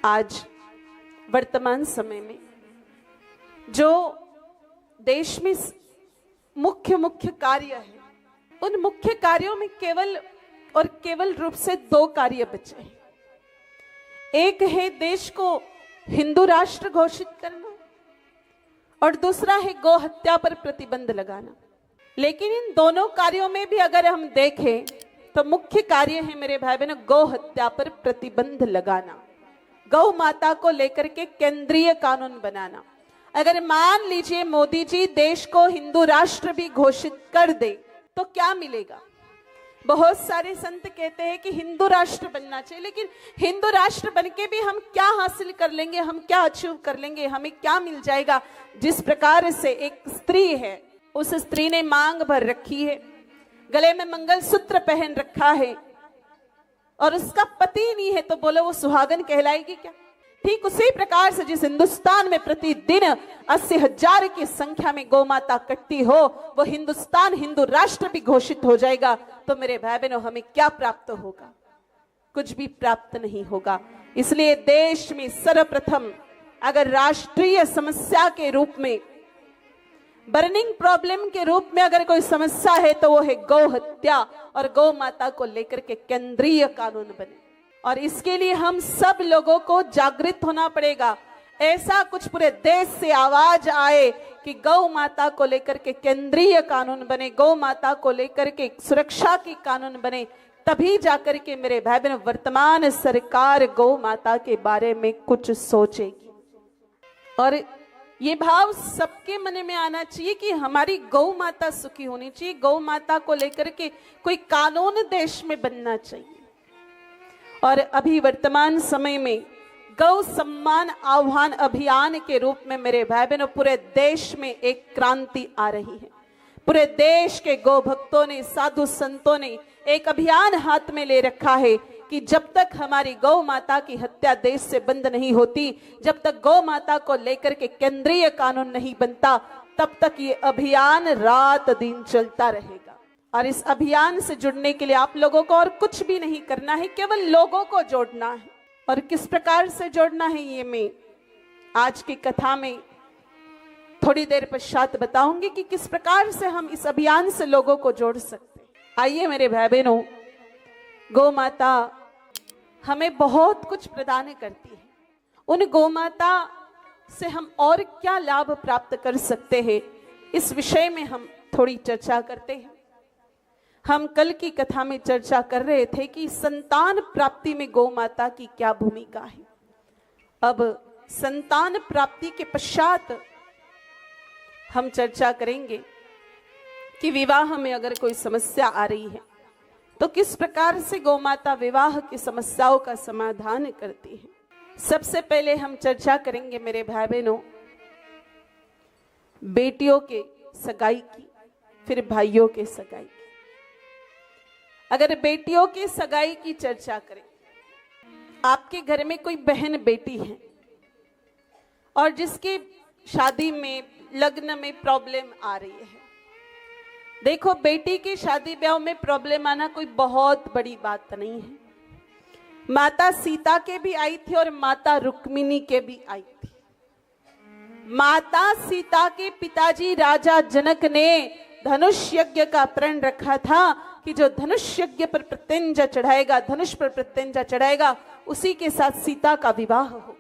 आज वर्तमान समय में जो देश में मुख्य कार्य है, उन मुख्य कार्यों में केवल रूप से दो कार्य बचे हैं। एक है देश को हिंदू राष्ट्र घोषित करना और दूसरा है गौ हत्या पर प्रतिबंध लगाना। लेकिन इन दोनों कार्यों में भी अगर हम देखें तो मुख्य कार्य है मेरे भाई बहनों गौ हत्या पर प्रतिबंध लगाना, गौ माता को लेकर के केंद्रीय कानून बनाना। अगर मान लीजिए मोदी जी देश को हिंदू राष्ट्र भी घोषित कर दे तो क्या मिलेगा? बहुत सारे संत कहते हैं कि हिंदू राष्ट्र बनना चाहिए, लेकिन हिंदू राष्ट्र बनके भी हम क्या हासिल कर लेंगे, हम क्या अचीव कर लेंगे, हमें क्या मिल जाएगा? जिस प्रकार से एक स्त्री है, उस स्त्री ने मांग भर रखी है, गले में मंगलसूत्र पहन रखा है और उसका पति नहीं है, तो बोलो वो सुहागन कहलाएगी क्या? ठीक उसी प्रकार से जिस हिंदुस्तान में प्रतिदिन 80,000 की संख्या में गौ माता कटती हो, वो हिंदुस्तान हिंदू राष्ट्र भी घोषित हो जाएगा तो मेरे भाई बहनों हमें क्या प्राप्त होगा? कुछ भी प्राप्त नहीं होगा। इसलिए देश में सर्वप्रथम अगर राष्ट्रीय समस्या के रूप में, बर्निंग प्रॉब्लम के रूप में अगर कोई समस्या है तो वो है गौ हत्या, और गौ माता को लेकर के केंद्रीय कानून बने। और इसके लिए हम सब लोगों को जागृत होना पड़ेगा। ऐसा कुछ पूरे देश से आवाज आए कि गौ माता को लेकर के केंद्रीय कानून बने, गौ माता को लेकर के सुरक्षा की कानून बने, तभी जाकर के मेरे भाई बहनों वर्तमान सरकार गौ माता के बारे में कुछ सोचेगी। और ये भाव सबके मन में आना चाहिए कि हमारी गौ माता सुखी होनी चाहिए, गौ माता को लेकर के कोई कानून देश में बनना चाहिए। और अभी वर्तमान समय में गौ सम्मान आह्वान अभियान के रूप में मेरे भाई बहनों पूरे देश में एक क्रांति आ रही है। पूरे देश के गौ भक्तों ने, साधु संतों ने एक अभियान हाथ में ले रखा है कि जब तक हमारी गौ माता की हत्या देश से बंद नहीं होती, जब तक गौ माता को लेकर के केंद्रीय कानून नहीं बनता, तब तक ये अभियान रात दिन चलता रहेगा। और इस अभियान से जुड़ने के लिए आप लोगों को और कुछ भी नहीं करना है, केवल लोगों को जोड़ना है। और किस प्रकार से जोड़ना है ये मैं आज की कथा में थोड़ी देर पश्चात बताऊंगी कि किस प्रकार से हम इस अभियान से लोगों को जोड़ सकते हैं। आइए मेरे भाई बहनों, गौ माता हमें बहुत कुछ प्रदान करती है। उन गौ माता से हम और क्या लाभ प्राप्त कर सकते हैं, इस विषय में हम थोड़ी चर्चा करते हैं। हम कल की कथा में चर्चा कर रहे थे कि संतान प्राप्ति में गौ माता की क्या भूमिका है। अब संतान प्राप्ति के पश्चात हम चर्चा करेंगे कि विवाह में अगर कोई समस्या आ रही है तो किस प्रकार से गौ माता विवाह की समस्याओं का समाधान करती है। सबसे पहले हम चर्चा करेंगे मेरे भाई बहनों बेटियों के सगाई की, फिर भाइयों के सगाई की। अगर बेटियों की सगाई की चर्चा करें, आपके घर में कोई बहन बेटी है और जिसकी शादी में, लग्न में प्रॉब्लम आ रही है। देखो, बेटी की शादी ब्याह में प्रॉब्लम आना कोई बहुत बड़ी बात नहीं है। माता सीता के भी आई थी और माता रुक्मिणी के भी आई थी। माता सीता के पिताजी राजा जनक ने धनुष यज्ञ का प्रण रखा था कि जो धनुष यज्ञ पर प्रत्यंजा चढ़ाएगा, धनुष पर प्रत्यंजा चढ़ाएगा, उसी के साथ सीता का विवाह हो।